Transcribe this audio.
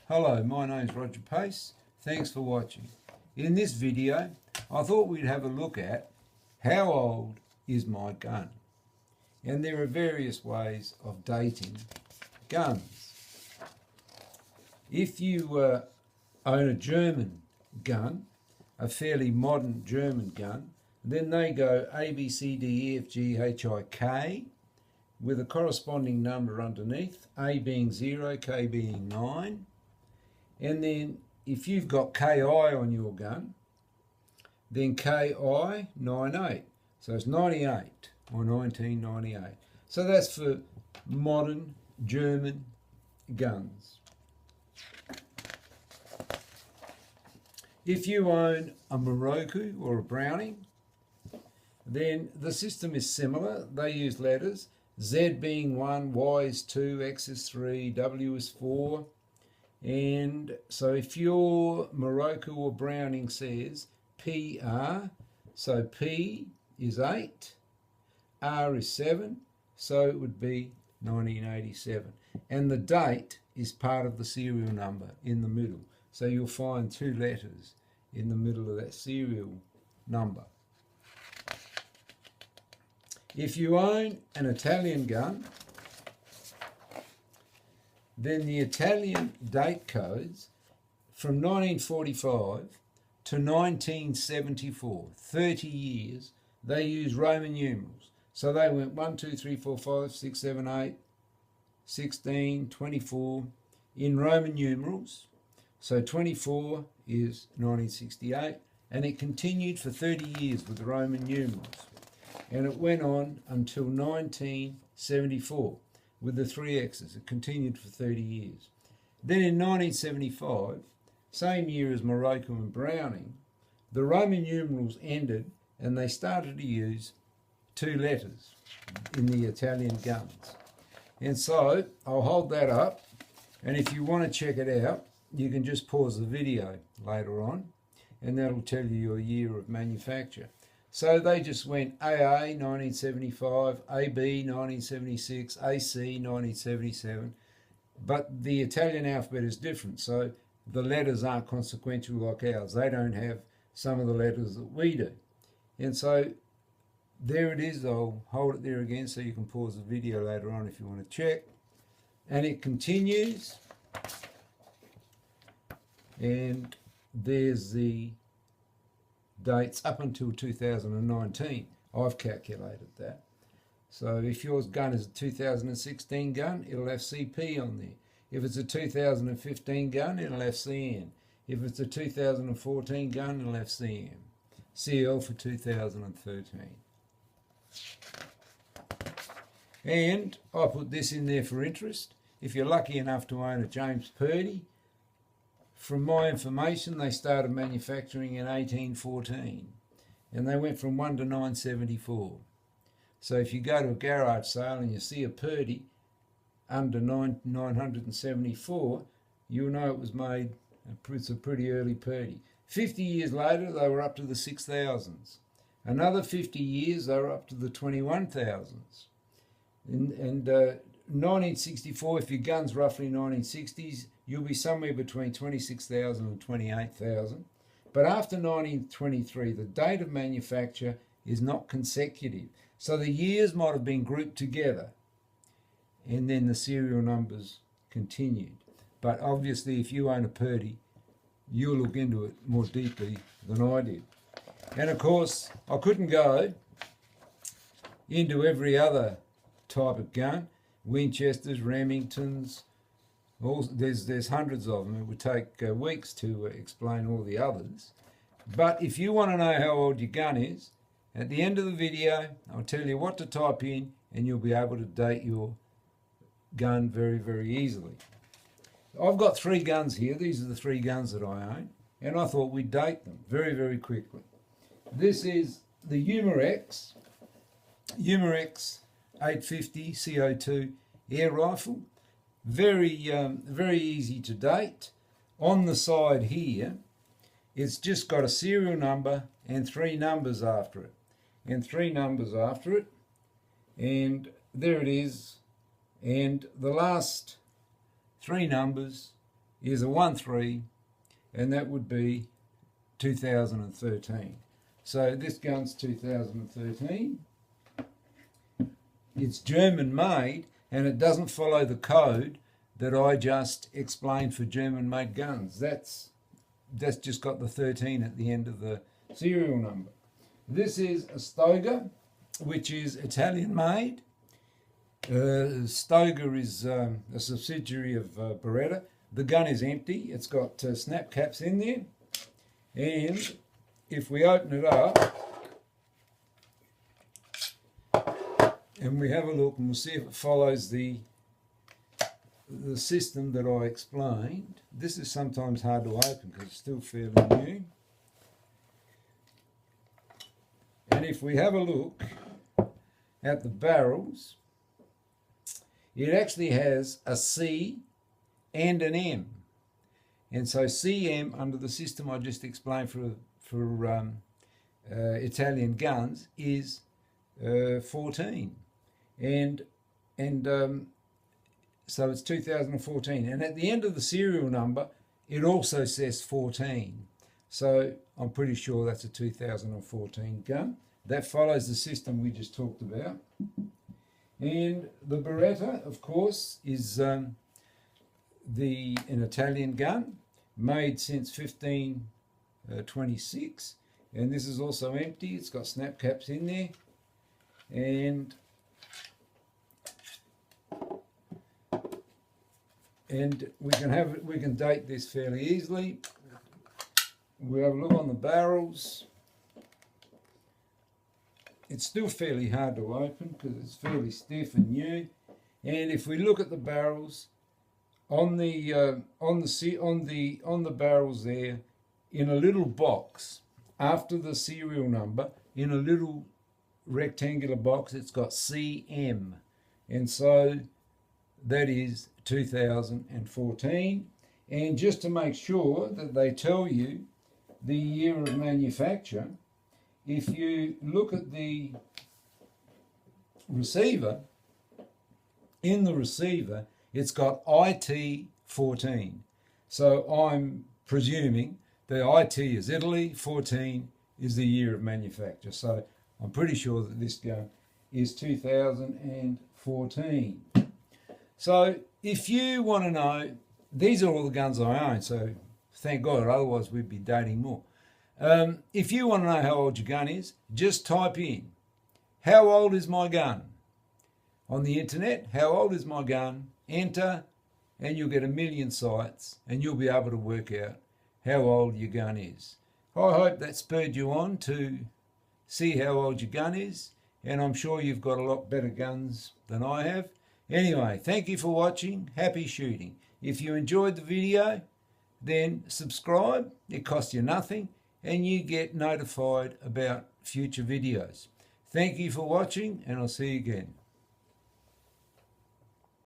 Hello, my name's Roger Pace. Thanks for watching. In this video, I thought we'd have a look at how old is my gun. And there are various ways of dating guns. If you own a German gun, a fairly modern German gun, then they go A, B, C, D, E, F, G, H, I, K with a corresponding number underneath, A being 0, K being 9. And then if you've got KI on your gun, then KI 98. So it's 98 or 1998. So that's for modern German guns. If you own a Maroku or a Browning, then the system is similar. They use letters, Z being 1, Y is 2, X is 3, W is 4. And so if your Maroku or Browning says PR, so P is 8, R is 7, so it would be 1987. And the date is part of the serial number in the middle. So you'll find 2 letters in the middle of that serial number. If you own an Italian gun, then the Italian date codes from 1945 to 1974, 30 years, they use Roman numerals. So they went 1, 2, 3, 4, 5, 6, 7, 8, 16, 24 in Roman numerals. So 24 is 1968, and it continued for 30 years with Roman numerals. And it went on until 1974. With the 3 X's. It continued for 30 years. Then in 1975, same year as Maroku and Browning, the Roman numerals ended and they started to use 2 letters in the Italian guns. And so I'll hold that up, and if you want to check it out, you can just pause the video later on and that'll tell you your year of manufacture. So they just went AA 1975, AB 1976, AC 1977, but the Italian alphabet is different, so the letters aren't consequential like ours. They don't have some of the letters that we do. And so there it is. I'll hold it there again so you can pause the video later on if you want to check. And it continues, and there's the dates up until 2019. I've calculated that. So if your gun is a 2016 gun, it'll have CP on there. If it's a 2015 gun, it'll have CN. If it's a 2014 gun, it'll have CM. CL for 2013. And I put this in there for interest. If you're lucky enough to own a James Purdy, from my information, they started manufacturing in 1814, and they went from 1 to 974. So if you go to a garage sale and you see a Purdy under 974, you'll know it was made, it's a pretty early Purdy. 50 years later, they were up to the 6,000s. Another 50 years, they were up to the 21,000s. And 1964, if your gun's roughly 1960s, you'll be somewhere between 26,000 and 28,000. But after 1923, the date of manufacture is not consecutive. So the years might have been grouped together, and then the serial numbers continued. But obviously, if you own a Purdy, you'll look into it more deeply than I did. And of course, I couldn't go into every other type of gun. Winchesters, Remingtons, there's hundreds of them. It would take weeks to explain all the others. But if you want to know how old your gun is, at the end of the video, I'll tell you what to type in, and you'll be able to date your gun very, very easily. I've got 3 guns here. These are the 3 guns that I own, and I thought we'd date them very, very quickly. This is the Umarex 850 CO2 air rifle. Very easy to date. On the side here, it's just got a serial number and 3 numbers after it. And there it is. And the last 3 numbers is a 1-3, and that would be 2013. So this gun's 2013. It's German made, and it doesn't follow the code that I just explained for German made guns. That's just got the 13 at the end of the serial number. This is a Stoeger, which is Italian made. Stoeger is a subsidiary of Beretta. The gun is empty. It's got snap caps in there. And if we open it up and we have a look, and we'll see if it follows the system that I explained. This is sometimes hard to open because it's still fairly new. And if we have a look at the barrels, it actually has a C and an M. And so CM, under the system I just explained for Italian guns, is 14. So it's 2014. And at the end of the serial number, it also says 14. So I'm pretty sure that's a 2014 gun. That follows the system we just talked about. And the Beretta, of course, is an Italian gun made since 1526. And this is also empty. It's got snap caps in there. And we can date this fairly easily. We have a look on the barrels. It's still fairly hard to open because it's fairly stiff and new. And if we look at the barrels, on the barrels there, in a little box after the serial number, in a little rectangular box, it's got CM, and so that is 2014. And just to make sure that they tell you the year of manufacture, if you look at the receiver, in the receiver it's got IT14. So I'm presuming the IT is Italy, 14 is the year of manufacture. So I'm pretty sure that this gun is 2014. So if you want to know, these are all the guns I own, so thank God, otherwise we'd be dating more. If you want to know how old your gun is, just type in, how old is my gun? On the internet, how old is my gun? Enter, and you'll get a million sites, and you'll be able to work out how old your gun is. I hope that spurred you on to see how old your gun is, and I'm sure you've got a lot better guns than I have. Anyway, thank you for watching. Happy shooting. If you enjoyed the video, then subscribe. It costs you nothing, and you get notified about future videos. Thank you for watching, and I'll see you again.